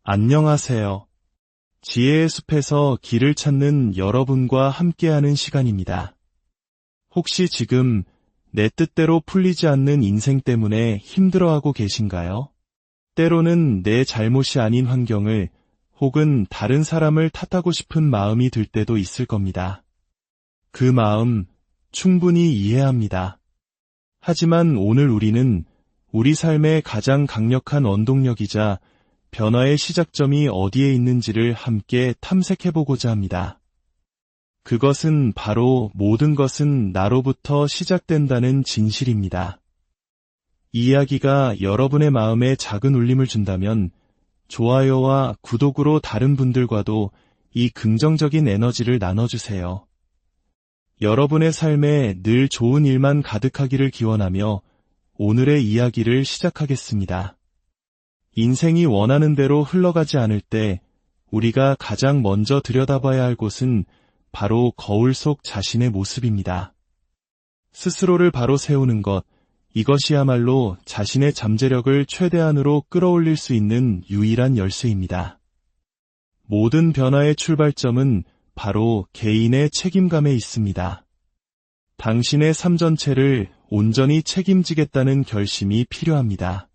안녕하세요. 지혜의 숲에서 길을 찾는 여러분과 함께하는 시간입니다. 혹시 지금 내 뜻대로 풀리지 않는 인생 때문에 힘들어하고 계신가요? 때로는 내 잘못이 아닌 환경을 혹은 다른 사람을 탓하고 싶은 마음이 들 때도 있을 겁니다. 그 마음 충분히 이해합니다. 하지만 오늘 우리는 우리 삶의 가장 강력한 원동력이자 변화의 시작점이 어디에 있는지를 함께 탐색해보고자 합니다. 그것은 바로 모든 것은 나로부터 시작된다는 진실입니다. 이 이야기가 여러분의 마음에 작은 울림을 준다면 좋아요와 구독으로 다른 분들과도 이 긍정적인 에너지를 나눠주세요. 여러분의 삶에 늘 좋은 일만 가득하기를 기원하며 오늘의 이야기를 시작하겠습니다. 인생이 원하는 대로 흘러가지 않을 때 우리가 가장 먼저 들여다봐야 할 곳은 바로 거울 속 자신의 모습입니다. 스스로를 바로 세우는 것, 이것이야말로 자신의 잠재력을 최대한으로 끌어올릴 수 있는 유일한 열쇠입니다. 모든 변화의 출발점은 바로 개인의 책임감에 있습니다. 당신의 삶 전체를 온전히 책임지겠다는 결심이 필요합니다.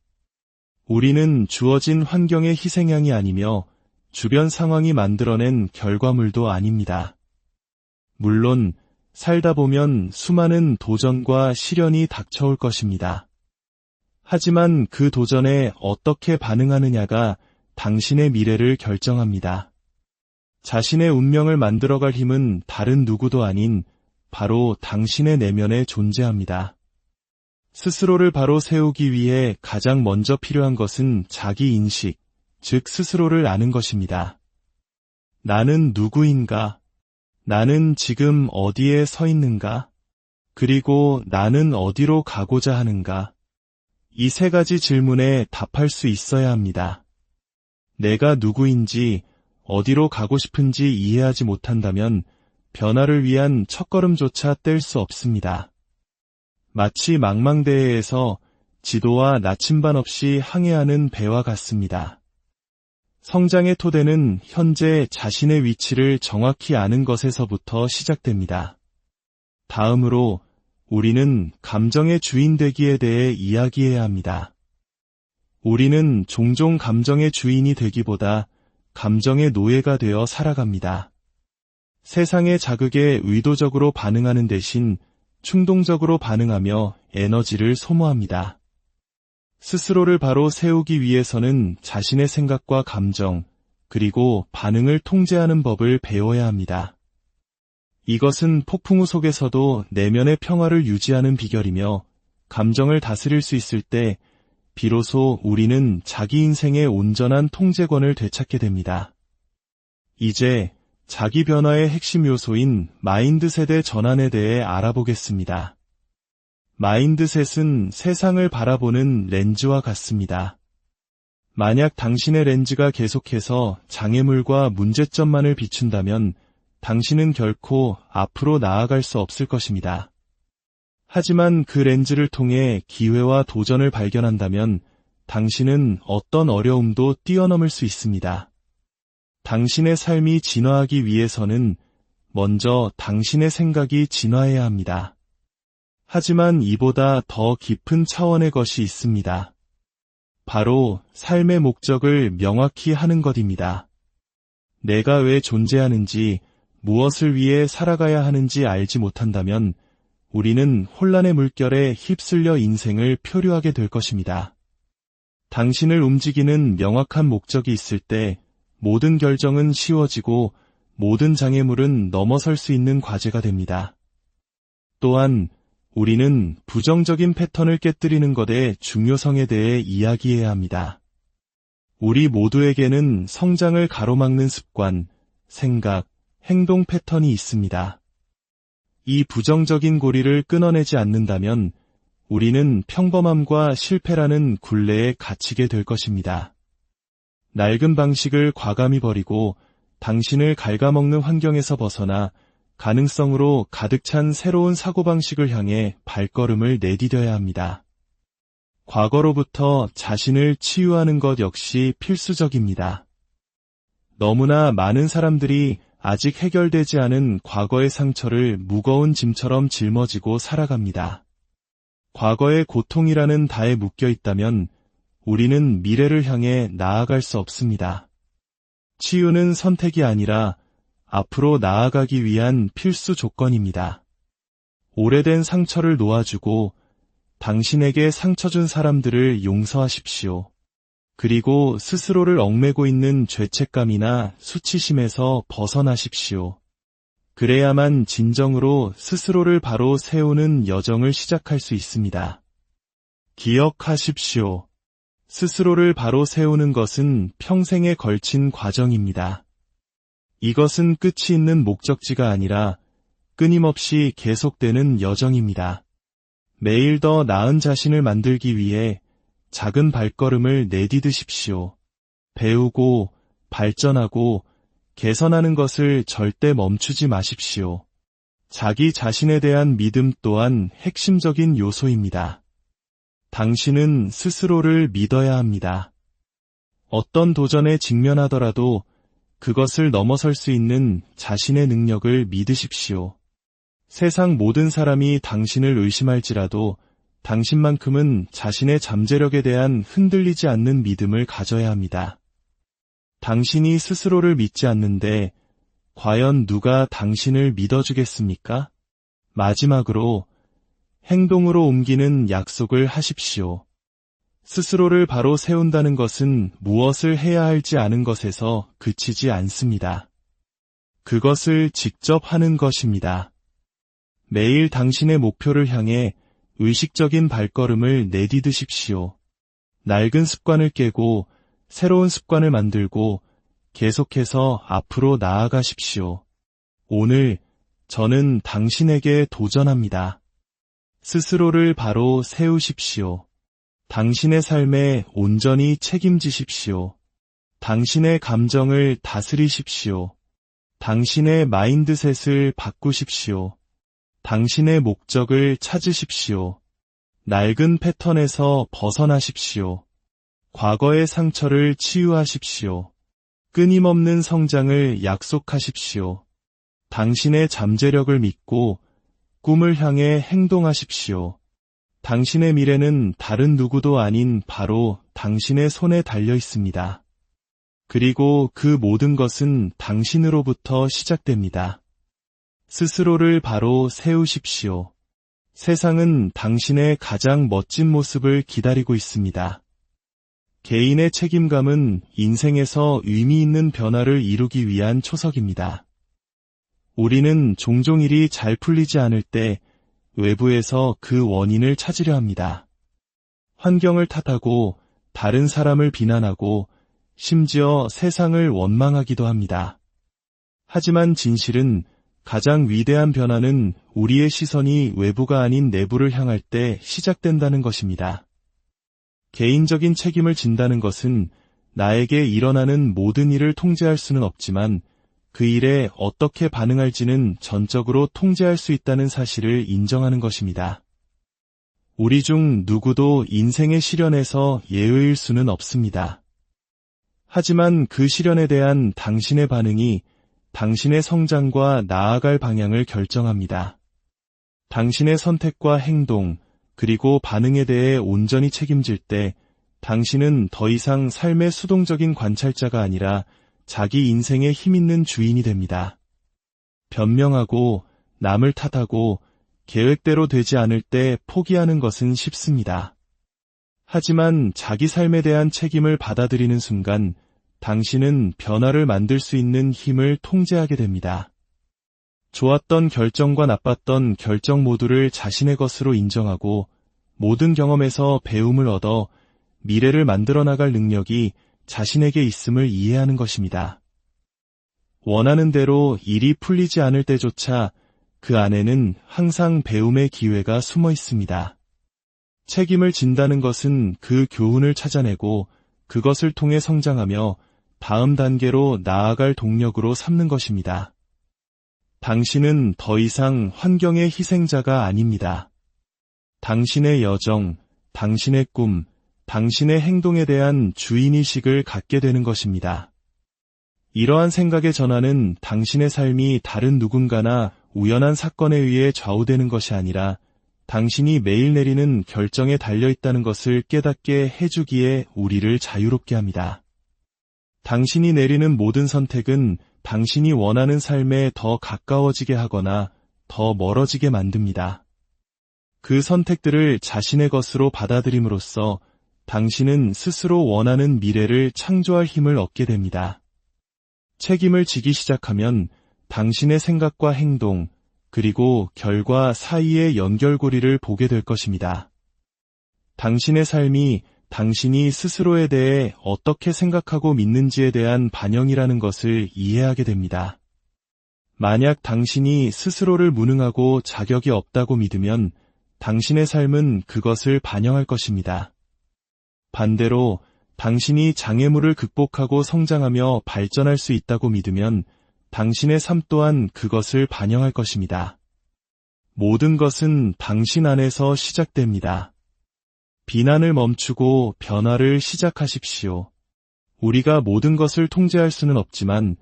우리는 주어진 환경의 희생양이 아니며 주변 상황이 만들어낸 결과물도 아닙니다. 물론 살다 보면 수많은 도전과 시련이 닥쳐올 것입니다. 하지만 그 도전에 어떻게 반응하느냐가 당신의 미래를 결정합니다. 자신의 운명을 만들어갈 힘은 다른 누구도 아닌 바로 당신의 내면에 존재합니다. 스스로를 바로 세우기 위해 가장 먼저 필요한 것은 자기인식, 즉 스스로를 아는 것입니다. 나는 누구인가? 나는 지금 어디에 서 있는가? 그리고 나는 어디로 가고자 하는가? 이 세 가지 질문에 답할 수 있어야 합니다. 내가 누구인지, 어디로 가고 싶은지 이해하지 못한다면 변화를 위한 첫걸음조차 뗄 수 없습니다. 마치 망망대해에서 지도와 나침반 없이 항해하는 배와 같습니다. 성장의 토대는 현재 자신의 위치를 정확히 아는 것에서부터 시작됩니다. 다음으로 우리는 감정의 주인 되기에 대해 이야기해야 합니다. 우리는 종종 감정의 주인이 되기보다 감정의 노예가 되어 살아갑니다. 세상의 자극에 의도적으로 반응하는 대신 충동적으로 반응하며 에너지를 소모합니다. 스스로를 바로 세우기 위해서는 자신의 생각과 감정, 그리고 반응을 통제하는 법을 배워야 합니다. 이것은 폭풍우 속에서도 내면의 평화를 유지하는 비결이며 감정을 다스릴 수 있을 때 비로소 우리는 자기 인생의 온전한 통제권을 되찾게 됩니다. 이제 자기 변화의 핵심 요소인 마인드셋의 전환에 대해 알아보겠습니다. 마인드셋은 세상을 바라보는 렌즈와 같습니다. 만약 당신의 렌즈가 계속해서 장애물과 문제점만을 비춘다면 당신은 결코 앞으로 나아갈 수 없을 것입니다. 하지만 그 렌즈를 통해 기회와 도전을 발견한다면 당신은 어떤 어려움도 뛰어넘을 수 있습니다. 당신의 삶이 진화하기 위해서는 먼저 당신의 생각이 진화해야 합니다. 하지만 이보다 더 깊은 차원의 것이 있습니다. 바로 삶의 목적을 명확히 하는 것입니다. 내가 왜 존재하는지, 무엇을 위해 살아가야 하는지 알지 못한다면 우리는 혼란의 물결에 휩쓸려 인생을 표류하게 될 것입니다. 당신을 움직이는 명확한 목적이 있을 때 모든 결정은 쉬워지고 모든 장애물은 넘어설 수 있는 과제가 됩니다. 또한 우리는 부정적인 패턴을 깨뜨리는 것의 중요성에 대해 이야기해야 합니다. 우리 모두에게는 성장을 가로막는 습관, 생각, 행동 패턴이 있습니다. 이 부정적인 고리를 끊어내지 않는다면 우리는 평범함과 실패라는 굴레에 갇히게 될 것입니다. 낡은 방식을 과감히 버리고 당신을 갉아먹는 환경에서 벗어나 가능성으로 가득 찬 새로운 사고방식을 향해 발걸음을 내디뎌야 합니다. 과거로부터 자신을 치유하는 것 역시 필수적입니다. 너무나 많은 사람들이 아직 해결되지 않은 과거의 상처를 무거운 짐처럼 짊어지고 살아갑니다. 과거의 고통이라는 다에 묶여 있다면 우리는 미래를 향해 나아갈 수 없습니다. 치유는 선택이 아니라 앞으로 나아가기 위한 필수 조건입니다. 오래된 상처를 놓아주고 당신에게 상처 준 사람들을 용서하십시오. 그리고 스스로를 얽매고 있는 죄책감이나 수치심에서 벗어나십시오. 그래야만 진정으로 스스로를 바로 세우는 여정을 시작할 수 있습니다. 기억하십시오. 스스로를 바로 세우는 것은 평생에 걸친 과정입니다. 이것은 끝이 있는 목적지가 아니라 끊임없이 계속되는 여정입니다. 매일 더 나은 자신을 만들기 위해 작은 발걸음을 내디디십시오. 배우고 발전하고 개선하는 것을 절대 멈추지 마십시오. 자기 자신에 대한 믿음 또한 핵심적인 요소입니다. 당신은 스스로를 믿어야 합니다. 어떤 도전에 직면하더라도 그것을 넘어설 수 있는 자신의 능력을 믿으십시오. 세상 모든 사람이 당신을 의심할지라도 당신만큼은 자신의 잠재력에 대한 흔들리지 않는 믿음을 가져야 합니다. 당신이 스스로를 믿지 않는데 과연 누가 당신을 믿어주겠습니까? 마지막으로 행동으로 옮기는 약속을 하십시오. 스스로를 바로 세운다는 것은 무엇을 해야 할지 아는 것에서 그치지 않습니다. 그것을 직접 하는 것입니다. 매일 당신의 목표를 향해 의식적인 발걸음을 내디디십시오. 낡은 습관을 깨고 새로운 습관을 만들고 계속해서 앞으로 나아가십시오. 오늘 저는 당신에게 도전합니다. 스스로를 바로 세우십시오. 당신의 삶에 온전히 책임지십시오. 당신의 감정을 다스리십시오. 당신의 마인드셋을 바꾸십시오. 당신의 목적을 찾으십시오. 낡은 패턴에서 벗어나십시오. 과거의 상처를 치유하십시오. 끊임없는 성장을 약속하십시오. 당신의 잠재력을 믿고 꿈을 향해 행동하십시오. 당신의 미래는 다른 누구도 아닌 바로 당신의 손에 달려 있습니다. 그리고 그 모든 것은 당신으로부터 시작됩니다. 스스로를 바로 세우십시오. 세상은 당신의 가장 멋진 모습을 기다리고 있습니다. 개인의 책임감은 인생에서 의미 있는 변화를 이루기 위한 초석입니다. 우리는 종종 일이 잘 풀리지 않을 때 외부에서 그 원인을 찾으려 합니다. 환경을 탓하고 다른 사람을 비난하고 심지어 세상을 원망하기도 합니다. 하지만 진실은 가장 위대한 변화는 우리의 시선이 외부가 아닌 내부를 향할 때 시작된다는 것입니다. 개인적인 책임을 진다는 것은 나에게 일어나는 모든 일을 통제할 수는 없지만 그 일에 어떻게 반응할지는 전적으로 통제할 수 있다는 사실을 인정하는 것입니다. 우리 중 누구도 인생의 시련에서 예외일 수는 없습니다. 하지만 그 시련에 대한 당신의 반응이 당신의 성장과 나아갈 방향을 결정합니다. 당신의 선택과 행동, 그리고 반응에 대해 온전히 책임질 때 당신은 더 이상 삶의 수동적인 관찰자가 아니라 자기 인생의 힘있는 주인이 됩니다. 변명하고 남을 탓하고 계획대로 되지 않을 때 포기하는 것은 쉽습니다. 하지만 자기 삶에 대한 책임을 받아들이는 순간 당신은 변화를 만들 수 있는 힘을 통제하게 됩니다. 좋았던 결정과 나빴던 결정 모두를 자신의 것으로 인정하고 모든 경험에서 배움을 얻어 미래를 만들어 나갈 능력이 자신에게 있음을 이해하는 것입니다. 원하는 대로 일이 풀리지 않을 때조차 그 안에는 항상 배움의 기회가 숨어 있습니다. 책임을 진다는 것은 그 교훈을 찾아내고 그것을 통해 성장하며 다음 단계로 나아갈 동력으로 삼는 것입니다. 당신은 더 이상 환경의 희생자가 아닙니다. 당신의 여정, 당신의 꿈, 당신의 행동에 대한 주인의식을 갖게 되는 것입니다. 이러한 생각의 전환은 당신의 삶이 다른 누군가나 우연한 사건에 의해 좌우되는 것이 아니라 당신이 매일 내리는 결정에 달려있다는 것을 깨닫게 해주기에 우리를 자유롭게 합니다. 당신이 내리는 모든 선택은 당신이 원하는 삶에 더 가까워지게 하거나 더 멀어지게 만듭니다. 그 선택들을 자신의 것으로 받아들임으로써 당신은 스스로 원하는 미래를 창조할 힘을 얻게 됩니다. 책임을 지기 시작하면 당신의 생각과 행동, 그리고 결과 사이의 연결고리를 보게 될 것입니다. 당신의 삶이 당신이 스스로에 대해 어떻게 생각하고 믿는지에 대한 반영이라는 것을 이해하게 됩니다. 만약 당신이 스스로를 무능하고 자격이 없다고 믿으면 당신의 삶은 그것을 반영할 것입니다. 반대로 당신이 장애물을 극복하고 성장하며 발전할 수 있다고 믿으면 당신의 삶 또한 그것을 반영할 것입니다. 모든 것은 당신 안에서 시작됩니다. 비난을 멈추고 변화를 시작하십시오. 우리가 모든 것을 통제할 수는 없지만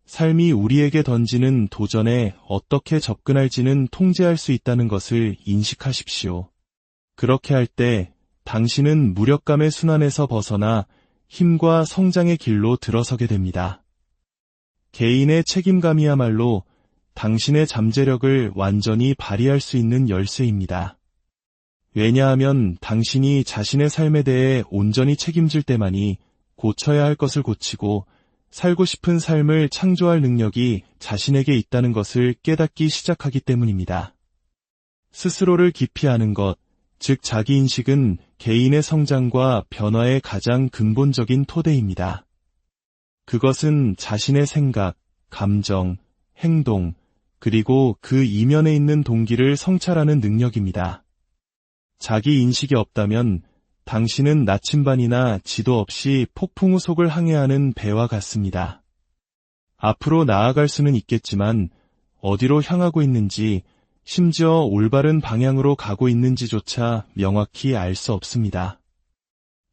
삶이 우리에게 던지는 도전에 어떻게 접근할지는 통제할 수 있다는 것을 인식하십시오. 그렇게 할 때 당신은 무력감의 순환에서 벗어나 힘과 성장의 길로 들어서게 됩니다. 개인의 책임감이야말로 당신의 잠재력을 완전히 발휘할 수 있는 열쇠입니다. 왜냐하면 당신이 자신의 삶에 대해 온전히 책임질 때만이 고쳐야 할 것을 고치고 살고 싶은 삶을 창조할 능력이 자신에게 있다는 것을 깨닫기 시작하기 때문입니다. 스스로를 깊이 아는 것, 즉 자기인식은 개인의 성장과 변화의 가장 근본적인 토대입니다. 그것은 자신의 생각, 감정, 행동, 그리고 그 이면에 있는 동기를 성찰하는 능력입니다. 자기인식이 없다면 당신은 나침반이나 지도 없이 폭풍우 속을 항해하는 배와 같습니다. 앞으로 나아갈 수는 있겠지만 어디로 향하고 있는지, 심지어 올바른 방향으로 가고 있는지조차 명확히 알 수 없습니다.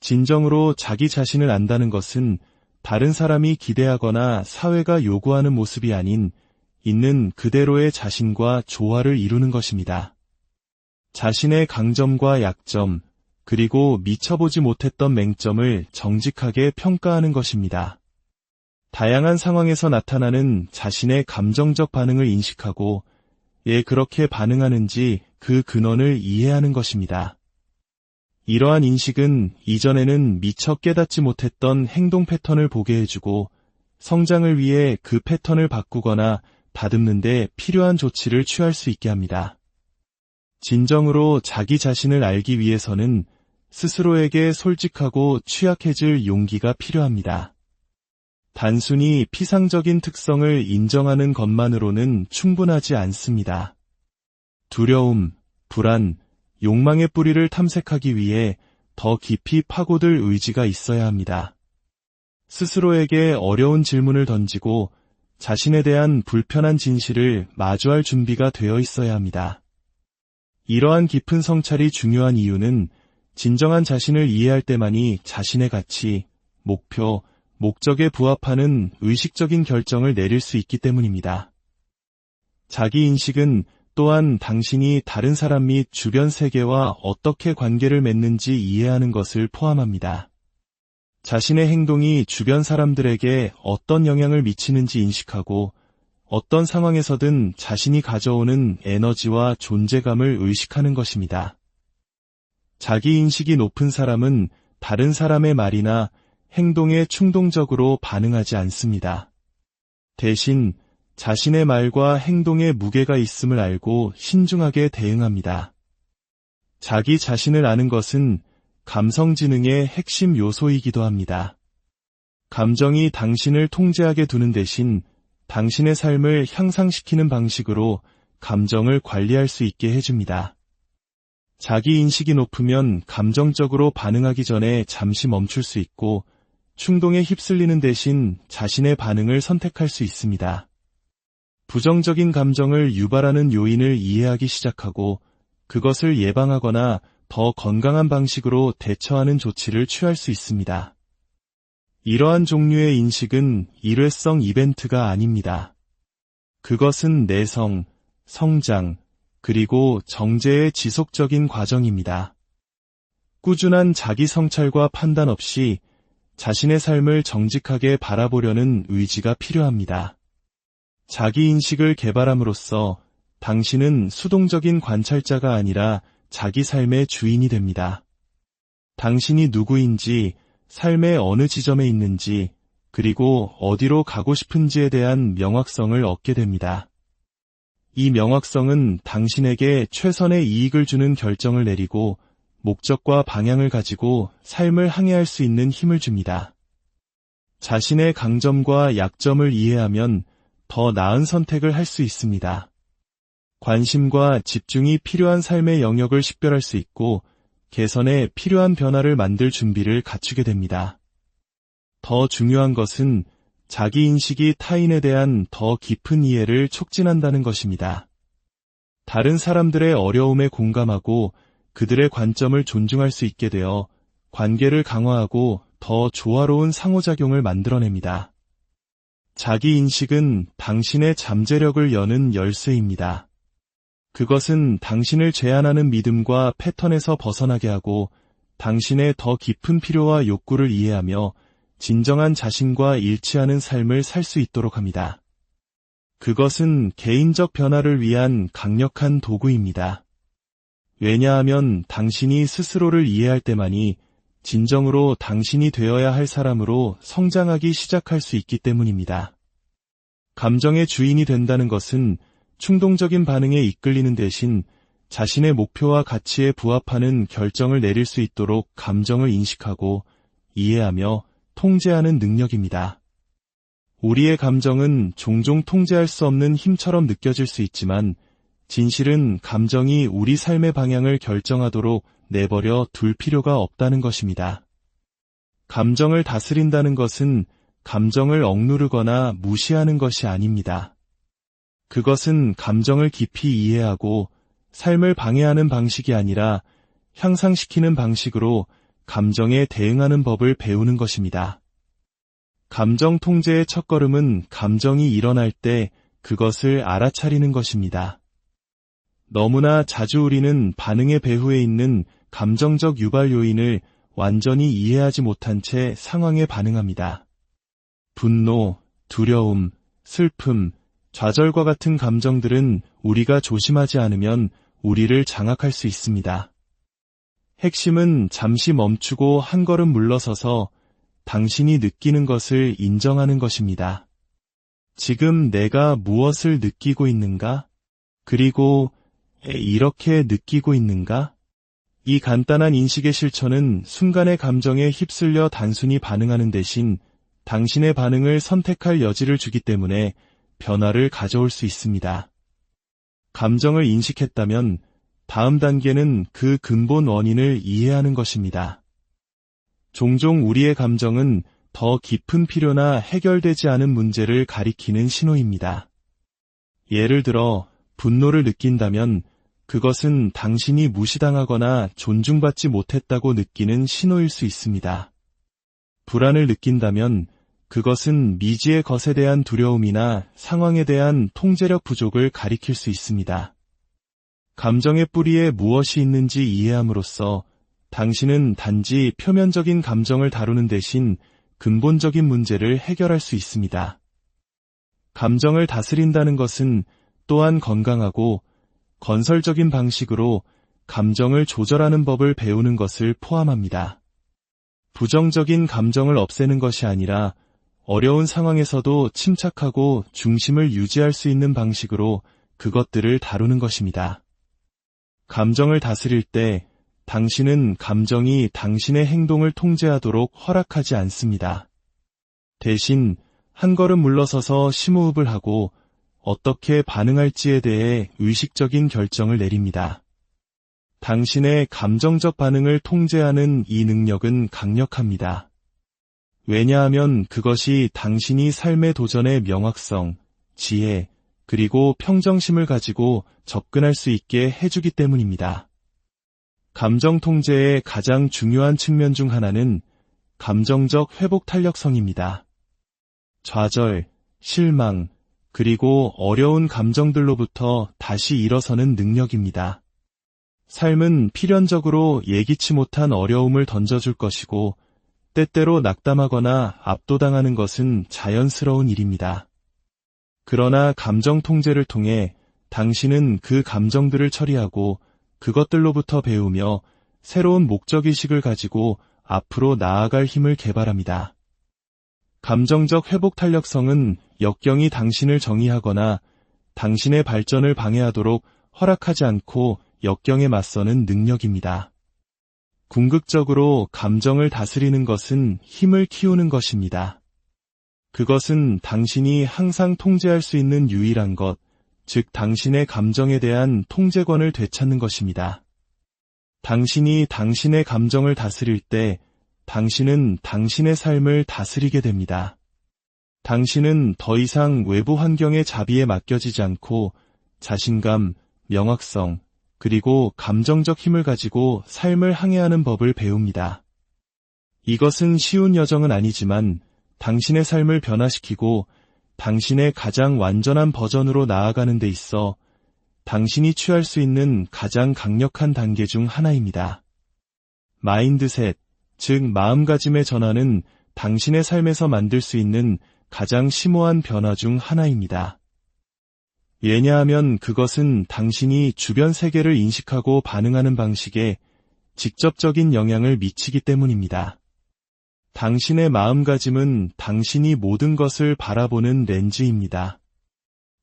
진정으로 자기 자신을 안다는 것은 다른 사람이 기대하거나 사회가 요구하는 모습이 아닌 있는 그대로의 자신과 조화를 이루는 것입니다. 자신의 강점과 약점, 그리고 미쳐보지 못했던 맹점을 정직하게 평가하는 것입니다. 다양한 상황에서 나타나는 자신의 감정적 반응을 인식하고 왜 그렇게 반응하는지 그 근원을 이해하는 것입니다. 이러한 인식은 이전에는 미처 깨닫지 못했던 행동 패턴을 보게 해주고 성장을 위해 그 패턴을 바꾸거나 다듬는 데 필요한 조치를 취할 수 있게 합니다. 진정으로 자기 자신을 알기 위해서는 스스로에게 솔직하고 취약해질 용기가 필요합니다. 단순히 피상적인 특성을 인정하는 것만으로는 충분하지 않습니다. 두려움, 불안, 욕망의 뿌리를 탐색하기 위해 더 깊이 파고들 의지가 있어야 합니다. 스스로에게 어려운 질문을 던지고 자신에 대한 불편한 진실을 마주할 준비가 되어 있어야 합니다. 이러한 깊은 성찰이 중요한 이유는 진정한 자신을 이해할 때만이 자신의 가치, 목표, 목적에 부합하는 의식적인 결정을 내릴 수 있기 때문입니다. 자기인식은 또한 당신이 다른 사람 및 주변 세계와 어떻게 관계를 맺는지 이해하는 것을 포함합니다. 자신의 행동이 주변 사람들에게 어떤 영향을 미치는지 인식하고 어떤 상황에서든 자신이 가져오는 에너지와 존재감을 의식하는 것입니다. 자기인식이 높은 사람은 다른 사람의 말이나 행동에 충동적으로 반응하지 않습니다. 대신 자신의 말과 행동에 무게가 있음을 알고 신중하게 대응합니다. 자기 자신을 아는 것은 감성지능의 핵심 요소이기도 합니다. 감정이 당신을 통제하게 두는 대신 당신의 삶을 향상시키는 방식으로 감정을 관리할 수 있게 해줍니다. 자기인식이 높으면 감정적으로 반응하기 전에 잠시 멈출 수 있고 충동에 휩쓸리는 대신 자신의 반응을 선택할 수 있습니다. 부정적인 감정을 유발하는 요인을 이해하기 시작하고 그것을 예방하거나 더 건강한 방식으로 대처하는 조치를 취할 수 있습니다. 이러한 종류의 인식은 일회성 이벤트가 아닙니다. 그것은 내성, 성장, 그리고 정제의 지속적인 과정입니다. 꾸준한 자기 성찰과 판단 없이 자신의 삶을 정직하게 바라보려는 의지가 필요합니다. 자기 인식을 개발함으로써 당신은 수동적인 관찰자가 아니라 자기 삶의 주인이 됩니다. 당신이 누구인지, 삶의 어느 지점에 있는지, 그리고 어디로 가고 싶은지에 대한 명확성을 얻게 됩니다. 이 명확성은 당신에게 최선의 이익을 주는 결정을 내리고 목적과 방향을 가지고 삶을 항해할 수 있는 힘을 줍니다. 자신의 강점과 약점을 이해하면 더 나은 선택을 할 수 있습니다. 관심과 집중이 필요한 삶의 영역을 식별할 수 있고 개선에 필요한 변화를 만들 준비를 갖추게 됩니다. 더 중요한 것은 자기 인식이 타인에 대한 더 깊은 이해를 촉진한다는 것입니다. 다른 사람들의 어려움에 공감하고 그들의 관점을 존중할 수 있게 되어 관계를 강화하고 더 조화로운 상호작용을 만들어냅니다. 자기 인식은 당신의 잠재력을 여는 열쇠입니다. 그것은 당신을 제한하는 믿음과 패턴에서 벗어나게 하고 당신의 더 깊은 필요와 욕구를 이해하며 진정한 자신과 일치하는 삶을 살 수 있도록 합니다. 그것은 개인적 변화를 위한 강력한 도구입니다. 왜냐하면 당신이 스스로를 이해할 때만이 진정으로 당신이 되어야 할 사람으로 성장하기 시작할 수 있기 때문입니다. 감정의 주인이 된다는 것은 충동적인 반응에 이끌리는 대신 자신의 목표와 가치에 부합하는 결정을 내릴 수 있도록 감정을 인식하고 이해하며 통제하는 능력입니다. 우리의 감정은 종종 통제할 수 없는 힘처럼 느껴질 수 있지만 진실은 감정이 우리 삶의 방향을 결정하도록 내버려 둘 필요가 없다는 것입니다. 감정을 다스린다는 것은 감정을 억누르거나 무시하는 것이 아닙니다. 그것은 감정을 깊이 이해하고 삶을 방해하는 방식이 아니라 향상시키는 방식으로 감정에 대응하는 법을 배우는 것입니다. 감정 통제의 첫걸음은 감정이 일어날 때 그것을 알아차리는 것입니다. 너무나 자주 우리는 반응의 배후에 있는 감정적 유발 요인을 완전히 이해하지 못한 채 상황에 반응합니다. 분노, 두려움, 슬픔, 좌절과 같은 감정들은 우리가 조심하지 않으면 우리를 장악할 수 있습니다. 핵심은 잠시 멈추고 한 걸음 물러서서 당신이 느끼는 것을 인정하는 것입니다. 지금 내가 무엇을 느끼고 있는가? 그리고 이렇게 느끼고 있는가? 이 간단한 인식의 실천은 순간의 감정에 휩쓸려 단순히 반응하는 대신 당신의 반응을 선택할 여지를 주기 때문에 변화를 가져올 수 있습니다. 감정을 인식했다면 다음 단계는 그 근본 원인을 이해하는 것입니다. 종종 우리의 감정은 더 깊은 필요나 해결되지 않은 문제를 가리키는 신호입니다. 예를 들어 분노를 느낀다면 그것은 당신이 무시당하거나 존중받지 못했다고 느끼는 신호일 수 있습니다. 불안을 느낀다면 그것은 미지의 것에 대한 두려움이나 상황에 대한 통제력 부족을 가리킬 수 있습니다. 감정의 뿌리에 무엇이 있는지 이해함으로써 당신은 단지 표면적인 감정을 다루는 대신 근본적인 문제를 해결할 수 있습니다. 감정을 다스린다는 것은 또한 건강하고 건설적인 방식으로 감정을 조절하는 법을 배우는 것을 포함합니다. 부정적인 감정을 없애는 것이 아니라 어려운 상황에서도 침착하고 중심을 유지할 수 있는 방식으로 그것들을 다루는 것입니다. 감정을 다스릴 때 당신은 감정이 당신의 행동을 통제하도록 허락하지 않습니다. 대신 한 걸음 물러서서 심호흡을 하고 어떻게 반응할지에 대해 의식적인 결정을 내립니다. 당신의 감정적 반응을 통제하는 이 능력은 강력합니다. 왜냐하면 그것이 당신이 삶의 도전의 명확성, 지혜, 그리고 평정심을 가지고 접근할 수 있게 해주기 때문입니다. 감정 통제의 가장 중요한 측면 중 하나는 감정적 회복 탄력성입니다. 좌절, 실망, 그리고 어려운 감정들로부터 다시 일어서는 능력입니다. 삶은 필연적으로 예기치 못한 어려움을 던져줄 것이고, 때때로 낙담하거나 압도당하는 것은 자연스러운 일입니다. 그러나 감정 통제를 통해 당신은 그 감정들을 처리하고 그것들로부터 배우며 새로운 목적의식을 가지고 앞으로 나아갈 힘을 개발합니다. 감정적 회복 탄력성은 역경이 당신을 정의하거나 당신의 발전을 방해하도록 허락하지 않고 역경에 맞서는 능력입니다. 궁극적으로 감정을 다스리는 것은 힘을 키우는 것입니다. 그것은 당신이 항상 통제할 수 있는 유일한 것, 즉 당신의 감정에 대한 통제권을 되찾는 것입니다. 당신이 당신의 감정을 다스릴 때 당신은 당신의 삶을 다스리게 됩니다. 당신은 더 이상 외부 환경의 자비에 맡겨지지 않고 자신감, 명확성, 그리고 감정적 힘을 가지고 삶을 항해하는 법을 배웁니다. 이것은 쉬운 여정은 아니지만 당신의 삶을 변화시키고 당신의 가장 완전한 버전으로 나아가는 데 있어 당신이 취할 수 있는 가장 강력한 단계 중 하나입니다. 마인드셋, 즉 마음가짐의 전환은 당신의 삶에서 만들 수 있는 가장 심오한 변화 중 하나입니다. 왜냐하면 그것은 당신이 주변 세계를 인식하고 반응하는 방식에 직접적인 영향을 미치기 때문입니다. 당신의 마음가짐은 당신이 모든 것을 바라보는 렌즈입니다.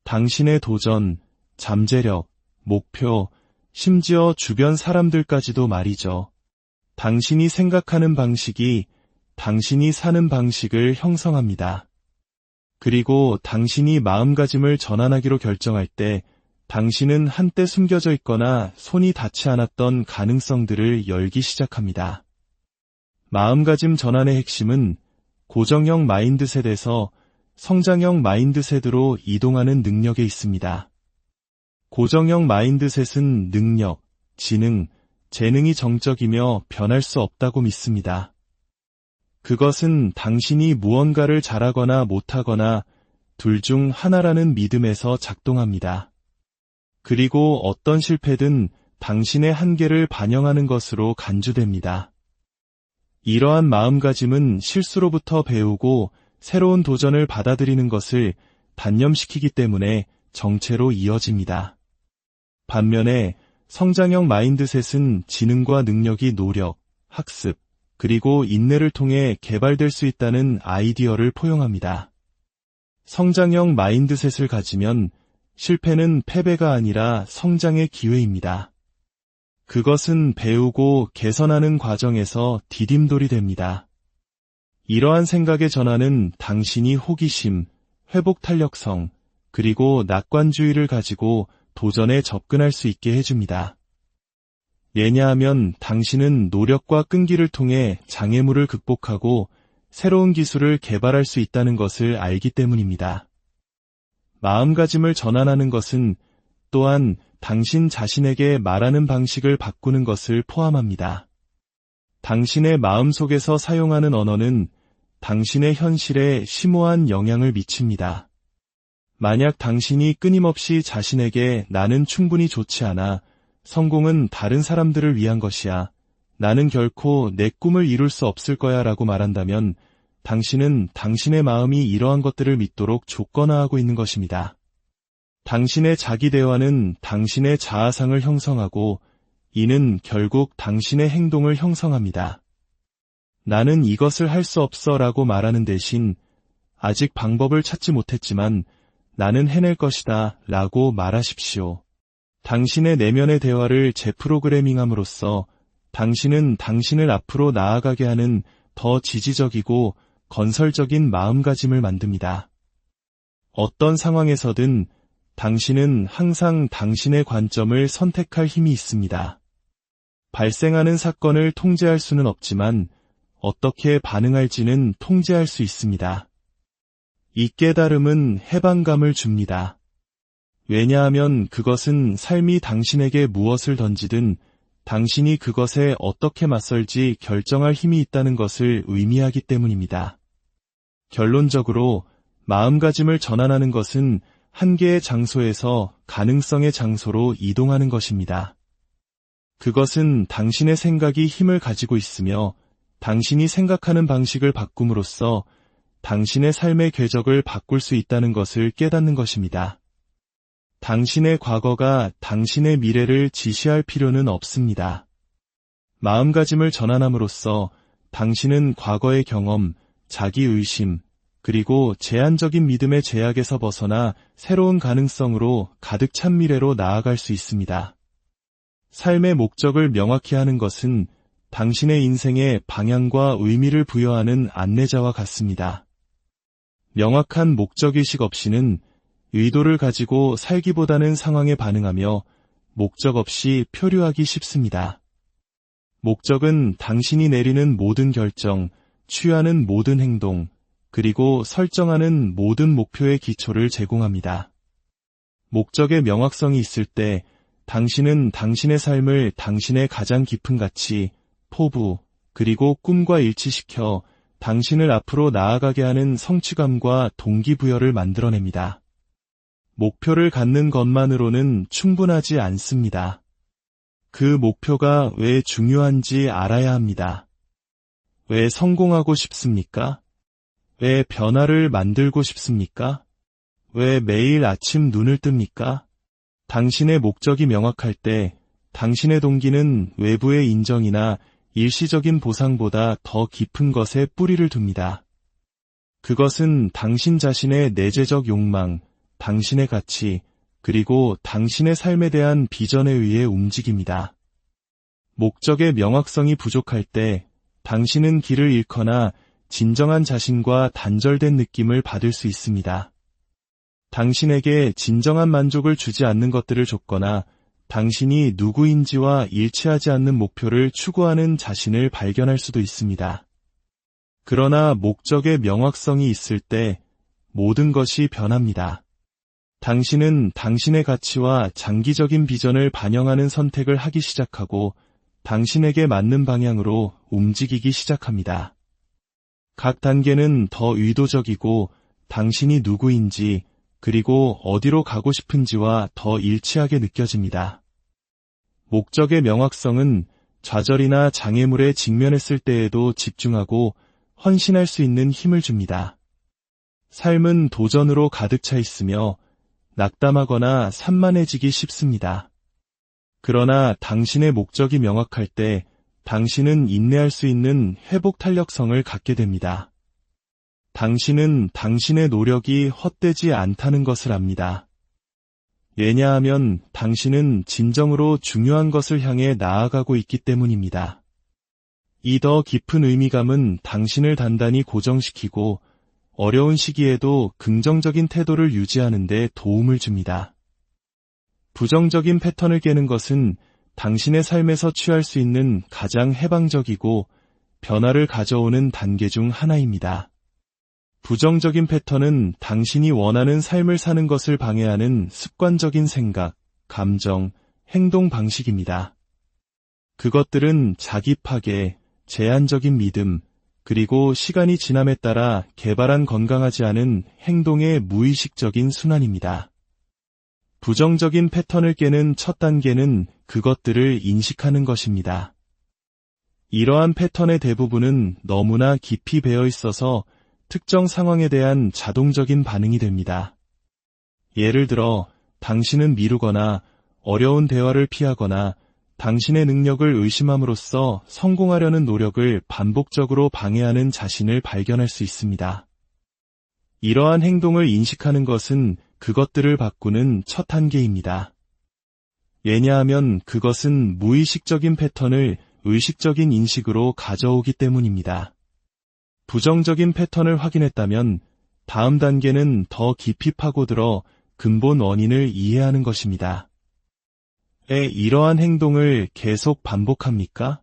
당신의 도전, 잠재력, 목표, 심지어 주변 사람들까지도 말이죠. 당신이 생각하는 방식이 당신이 사는 방식을 형성합니다. 그리고 당신이 마음가짐을 전환하기로 결정할 때 당신은 한때 숨겨져 있거나 손이 닿지 않았던 가능성들을 열기 시작합니다. 마음가짐 전환의 핵심은 고정형 마인드셋에서 성장형 마인드셋으로 이동하는 능력에 있습니다. 고정형 마인드셋은 능력, 지능, 재능이 정적이며 변할 수 없다고 믿습니다. 그것은 당신이 무언가를 잘하거나 못하거나 둘 중 하나라는 믿음에서 작동합니다. 그리고 어떤 실패든 당신의 한계를 반영하는 것으로 간주됩니다. 이러한 마음가짐은 실수로부터 배우고 새로운 도전을 받아들이는 것을 단념시키기 때문에 정체로 이어집니다. 반면에 성장형 마인드셋은 지능과 능력이 노력, 학습, 그리고 인내를 통해 개발될 수 있다는 아이디어를 포용합니다. 성장형 마인드셋을 가지면 실패는 패배가 아니라 성장의 기회입니다. 그것은 배우고 개선하는 과정에서 디딤돌이 됩니다. 이러한 생각의 전환은 당신이 호기심, 회복 탄력성, 그리고 낙관주의를 가지고 도전에 접근할 수 있게 해줍니다. 왜냐하면 당신은 노력과 끈기를 통해 장애물을 극복하고 새로운 기술을 개발할 수 있다는 것을 알기 때문입니다. 마음가짐을 전환하는 것은 또한 당신 자신에게 말하는 방식을 바꾸는 것을 포함합니다. 당신의 마음속에서 사용하는 언어는 당신의 현실에 심오한 영향을 미칩니다. 만약 당신이 끊임없이 자신에게 나는 충분히 좋지 않아, 성공은 다른 사람들을 위한 것이야, 나는 결코 내 꿈을 이룰 수 없을 거야 라고 말한다면 당신은 당신의 마음이 이러한 것들을 믿도록 조건화하고 있는 것입니다. 당신의 자기 대화는 당신의 자아상을 형성하고 이는 결국 당신의 행동을 형성합니다. 나는 이것을 할 수 없어 라고 말하는 대신 아직 방법을 찾지 못했지만 나는 해낼 것이다 라고 말하십시오. 당신의 내면의 대화를 재프로그래밍함으로써 당신은 당신을 앞으로 나아가게 하는 더 지지적이고 건설적인 마음가짐을 만듭니다. 어떤 상황에서든 당신은 항상 당신의 관점을 선택할 힘이 있습니다. 발생하는 사건을 통제할 수는 없지만 어떻게 반응할지는 통제할 수 있습니다. 이 깨달음은 해방감을 줍니다. 왜냐하면 그것은 삶이 당신에게 무엇을 던지든 당신이 그것에 어떻게 맞설지 결정할 힘이 있다는 것을 의미하기 때문입니다. 결론적으로 마음가짐을 전환하는 것은 한 개의 장소에서 가능성의 장소로 이동하는 것입니다. 그것은 당신의 생각이 힘을 가지고 있으며 당신이 생각하는 방식을 바꿈으로써 당신의 삶의 궤적을 바꿀 수 있다는 것을 깨닫는 것입니다. 당신의 과거가 당신의 미래를 지시할 필요는 없습니다. 마음가짐을 전환함으로써 당신은 과거의 경험, 자기의심, 그리고 제한적인 믿음의 제약에서 벗어나 새로운 가능성으로 가득 찬 미래로 나아갈 수 있습니다. 삶의 목적을 명확히 하는 것은 당신의 인생에 방향과 의미를 부여하는 안내자와 같습니다. 명확한 목적의식 없이는 의도를 가지고 살기보다는 상황에 반응하며 목적 없이 표류하기 쉽습니다. 목적은 당신이 내리는 모든 결정, 취하는 모든 행동, 그리고 설정하는 모든 목표의 기초를 제공합니다. 목적의 명확성이 있을 때 당신은 당신의 삶을 당신의 가장 깊은 가치, 포부, 그리고 꿈과 일치시켜 당신을 앞으로 나아가게 하는 성취감과 동기부여를 만들어냅니다. 목표를 갖는 것만으로는 충분하지 않습니다. 그 목표가 왜 중요한지 알아야 합니다. 왜 성공하고 싶습니까? 왜 변화를 만들고 싶습니까? 왜 매일 아침 눈을 뜹니까? 당신의 목적이 명확할 때 당신의 동기는 외부의 인정이나 일시적인 보상보다 더 깊은 것에 뿌리를 둡니다. 그것은 당신 자신의 내재적 욕망, 당신의 가치, 그리고 당신의 삶에 대한 비전에 의해 움직입니다. 목적의 명확성이 부족할 때 당신은 길을 잃거나 진정한 자신과 단절된 느낌을 받을 수 있습니다. 당신에게 진정한 만족을 주지 않는 것들을 줬거나 당신이 누구인지와 일치하지 않는 목표를 추구하는 자신을 발견할 수도 있습니다. 그러나 목적의 명확성이 있을 때 모든 것이 변합니다. 당신은 당신의 가치와 장기적인 비전을 반영하는 선택을 하기 시작하고 당신에게 맞는 방향으로 움직이기 시작합니다. 각 단계는 더 의도적이고 당신이 누구인지 그리고 어디로 가고 싶은지와 더 일치하게 느껴집니다. 목적의 명확성은 좌절이나 장애물에 직면했을 때에도 집중하고 헌신할 수 있는 힘을 줍니다. 삶은 도전으로 가득 차 있으며 낙담하거나 산만해지기 쉽습니다. 그러나 당신의 목적이 명확할 때 당신은 인내할 수 있는 회복 탄력성을 갖게 됩니다. 당신은 당신의 노력이 헛되지 않다는 것을 압니다. 왜냐하면 당신은 진정으로 중요한 것을 향해 나아가고 있기 때문입니다. 이 더 깊은 의미감은 당신을 단단히 고정시키고 어려운 시기에도 긍정적인 태도를 유지하는 데 도움을 줍니다. 부정적인 패턴을 깨는 것은 당신의 삶에서 취할 수 있는 가장 해방적이고 변화를 가져오는 단계 중 하나입니다. 부정적인 패턴은 당신이 원하는 삶을 사는 것을 방해하는 습관적인 생각, 감정, 행동 방식입니다. 그것들은 자기 파괴, 제한적인 믿음, 그리고 시간이 지남에 따라 개발한 건강하지 않은 행동의 무의식적인 순환입니다. 부정적인 패턴을 깨는 첫 단계는 그것들을 인식하는 것입니다. 이러한 패턴의 대부분은 너무나 깊이 배어 있어서 특정 상황에 대한 자동적인 반응이 됩니다. 예를 들어, 당신은 미루거나 어려운 대화를 피하거나 당신의 능력을 의심함으로써 성공하려는 노력을 반복적으로 방해하는 자신을 발견할 수 있습니다. 이러한 행동을 인식하는 것은 그것들을 바꾸는 첫 단계입니다. 왜냐하면 그것은 무의식적인 패턴을 의식적인 인식으로 가져오기 때문입니다. 부정적인 패턴을 확인했다면 다음 단계는 더 깊이 파고들어 근본 원인을 이해하는 것입니다. 왜 이러한 행동을 계속 반복합니까?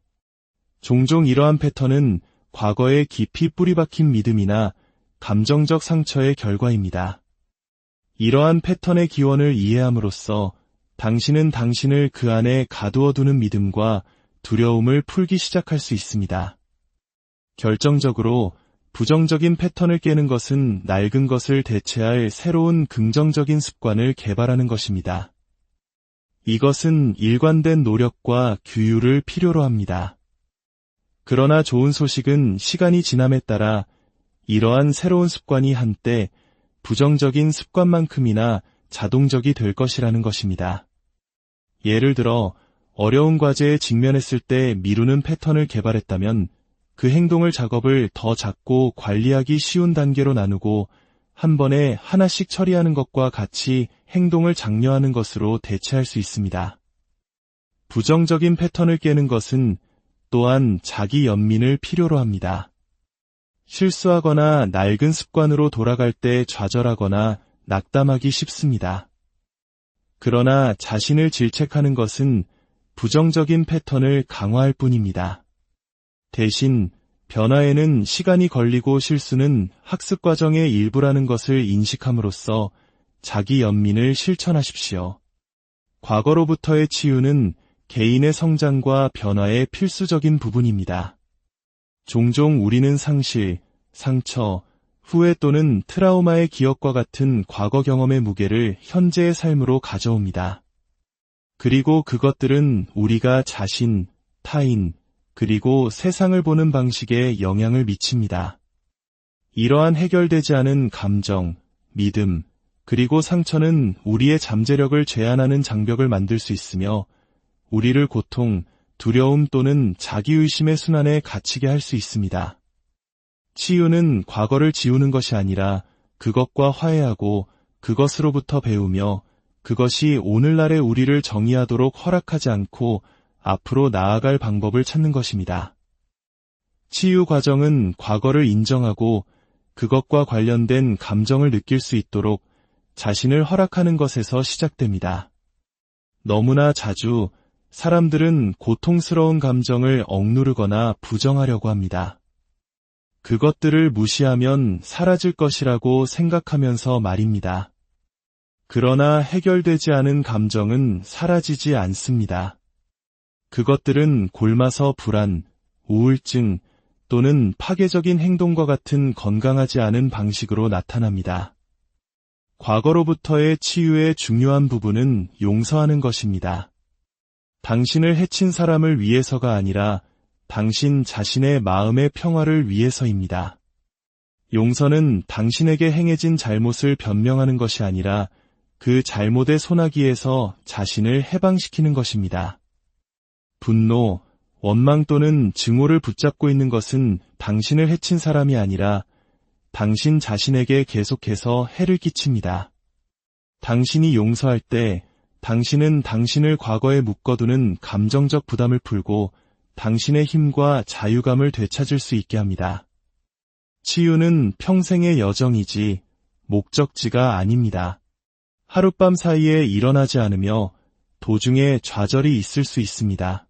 종종 이러한 패턴은 과거에 깊이 뿌리박힌 믿음이나 감정적 상처의 결과입니다. 이러한 패턴의 기원을 이해함으로써 당신은 당신을 그 안에 가두어두는 믿음과 두려움을 풀기 시작할 수 있습니다. 결정적으로 부정적인 패턴을 깨는 것은 낡은 것을 대체할 새로운 긍정적인 습관을 개발하는 것입니다. 이것은 일관된 노력과 규율을 필요로 합니다. 그러나 좋은 소식은 시간이 지남에 따라 이러한 새로운 습관이 한때 부정적인 습관만큼이나 자동적이 될 것이라는 것입니다. 예를 들어 어려운 과제에 직면했을 때 미루는 패턴을 개발했다면 그 행동을 작업을 더 작고 관리하기 쉬운 단계로 나누고 한 번에 하나씩 처리하는 것과 같이 행동을 장려하는 것으로 대체할 수 있습니다. 부정적인 패턴을 깨는 것은 또한 자기 연민을 필요로 합니다. 실수하거나 낡은 습관으로 돌아갈 때 좌절하거나 낙담하기 쉽습니다. 그러나 자신을 질책하는 것은 부정적인 패턴을 강화할 뿐입니다. 대신 변화에는 시간이 걸리고 실수는 학습 과정의 일부라는 것을 인식함으로써 자기 연민을 실천하십시오. 과거로부터의 치유는 개인의 성장과 변화의 필수적인 부분입니다. 종종 우리는 상실, 상처, 후회 또는 트라우마의 기억과 같은 과거 경험의 무게를 현재의 삶으로 가져옵니다. 그리고 그것들은 우리가 자신, 타인, 그리고 세상을 보는 방식에 영향을 미칩니다. 이러한 해결되지 않은 감정, 믿음, 그리고 상처는 우리의 잠재력을 제한하는 장벽을 만들 수 있으며 우리를 고통, 두려움 또는 자기의심의 순환에 갇히게 할 수 있습니다. 치유는 과거를 지우는 것이 아니라 그것과 화해하고 그것으로부터 배우며 그것이 오늘날의 우리를 정의하도록 허락하지 않고 앞으로 나아갈 방법을 찾는 것입니다. 치유 과정은 과거를 인정하고 그것과 관련된 감정을 느낄 수 있도록 자신을 허락하는 것에서 시작됩니다. 너무나 자주 사람들은 고통스러운 감정을 억누르거나 부정하려고 합니다. 그것들을 무시하면 사라질 것이라고 생각하면서 말입니다. 그러나 해결되지 않은 감정은 사라지지 않습니다. 그것들은 골마서 불안, 우울증 또는 파괴적인 행동과 같은 건강하지 않은 방식으로 나타납니다. 과거로부터의 치유의 중요한 부분은 용서하는 것입니다. 당신을 해친 사람을 위해서가 아니라 당신 자신의 마음의 평화를 위해서입니다. 용서는 당신에게 행해진 잘못을 변명하는 것이 아니라 그 잘못의 소나기에서 자신을 해방시키는 것입니다. 분노, 원망 또는 증오를 붙잡고 있는 것은 당신을 해친 사람이 아니라 당신 자신에게 계속해서 해를 끼칩니다. 당신이 용서할 때 당신은 당신을 과거에 묶어두는 감정적 부담을 풀고 당신의 힘과 자유감을 되찾을 수 있게 합니다. 치유는 평생의 여정이지 목적지가 아닙니다. 하룻밤 사이에 일어나지 않으며 도중에 좌절이 있을 수 있습니다.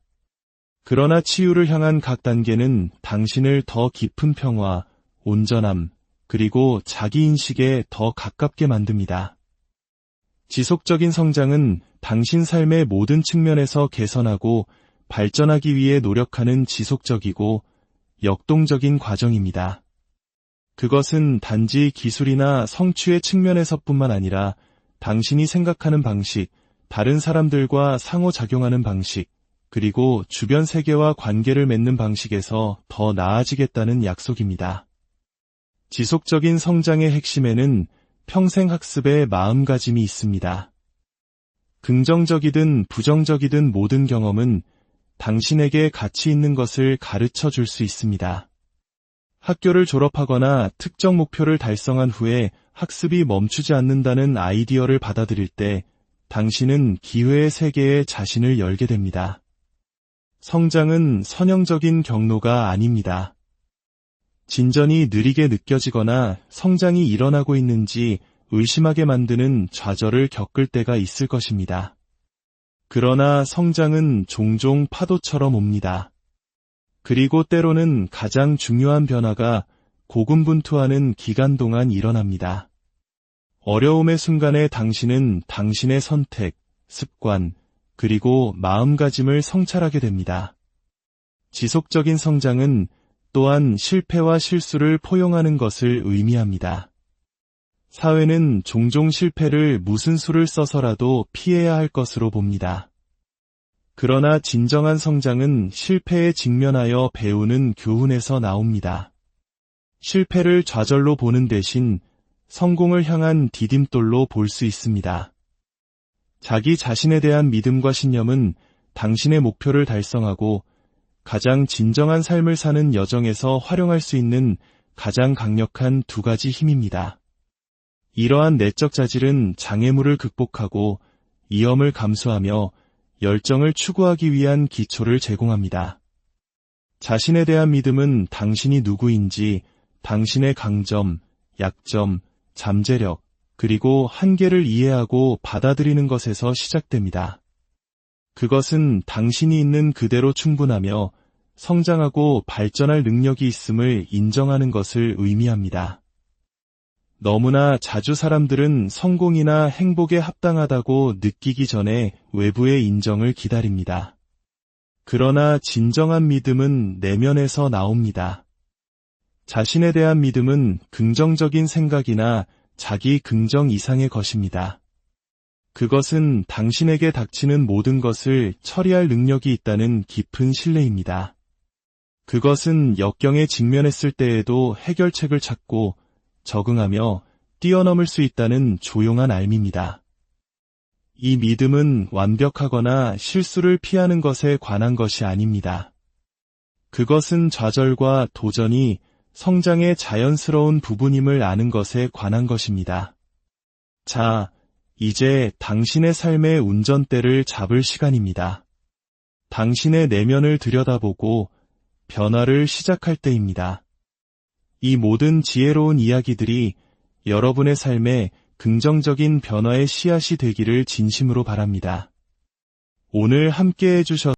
그러나 치유를 향한 각 단계는 당신을 더 깊은 평화, 온전함, 그리고 자기인식에 더 가깝게 만듭니다. 지속적인 성장은 당신 삶의 모든 측면에서 개선하고 발전하기 위해 노력하는 지속적이고 역동적인 과정입니다. 그것은 단지 기술이나 성취의 측면에서뿐만 아니라 당신이 생각하는 방식, 다른 사람들과 상호작용하는 방식, 그리고 주변 세계와 관계를 맺는 방식에서 더 나아지겠다는 약속입니다. 지속적인 성장의 핵심에는 평생 학습의 마음가짐이 있습니다. 긍정적이든 부정적이든 모든 경험은 당신에게 가치 있는 것을 가르쳐 줄 수 있습니다. 학교를 졸업하거나 특정 목표를 달성한 후에 학습이 멈추지 않는다는 아이디어를 받아들일 때 당신은 기회의 세계에 자신을 열게 됩니다. 성장은 선형적인 경로가 아닙니다. 진전이 느리게 느껴지거나 성장이 일어나고 있는지 의심하게 만드는 좌절을 겪을 때가 있을 것입니다. 그러나 성장은 종종 파도처럼 옵니다. 그리고 때로는 가장 중요한 변화가 고군분투하는 기간 동안 일어납니다. 어려움의 순간에 당신은 당신의 선택, 습관, 그리고 마음가짐을 성찰하게 됩니다. 지속적인 성장은 또한 실패와 실수를 포용하는 것을 의미합니다. 사회는 종종 실패를 무슨 수를 써서라도 피해야 할 것으로 봅니다. 그러나 진정한 성장은 실패에 직면하여 배우는 교훈에서 나옵니다. 실패를 좌절로 보는 대신 성공을 향한 디딤돌로 볼 수 있습니다. 자기 자신에 대한 믿음과 신념은 당신의 목표를 달성하고 가장 진정한 삶을 사는 여정에서 활용할 수 있는 가장 강력한 두 가지 힘입니다. 이러한 내적 자질은 장애물을 극복하고 위험을 감수하며 열정을 추구하기 위한 기초를 제공합니다. 자신에 대한 믿음은 당신이 누구인지, 당신의 강점, 약점, 잠재력, 그리고 한계를 이해하고 받아들이는 것에서 시작됩니다. 그것은 당신이 있는 그대로 충분하며 성장하고 발전할 능력이 있음을 인정하는 것을 의미합니다. 너무나 자주 사람들은 성공이나 행복에 합당하다고 느끼기 전에 외부의 인정을 기다립니다. 그러나 진정한 믿음은 내면에서 나옵니다. 자신에 대한 믿음은 긍정적인 생각이나 자기 긍정 이상의 것입니다. 그것은 당신에게 닥치는 모든 것을 처리할 능력이 있다는 깊은 신뢰입니다. 그것은 역경에 직면했을 때에도 해결책을 찾고 적응하며 뛰어넘을 수 있다는 조용한 알미입니다. 이 믿음은 완벽하거나 실수를 피하는 것에 관한 것이 아닙니다. 그것은 좌절과 도전이 성장의 자연스러운 부분임을 아는 것에 관한 것입니다. 자, 이제 당신의 삶의 운전대를 잡을 시간입니다. 당신의 내면을 들여다보고 변화를 시작할 때입니다. 이 모든 지혜로운 이야기들이 여러분의 삶에 긍정적인 변화의 씨앗이 되기를 진심으로 바랍니다. 오늘 함께 해주셔서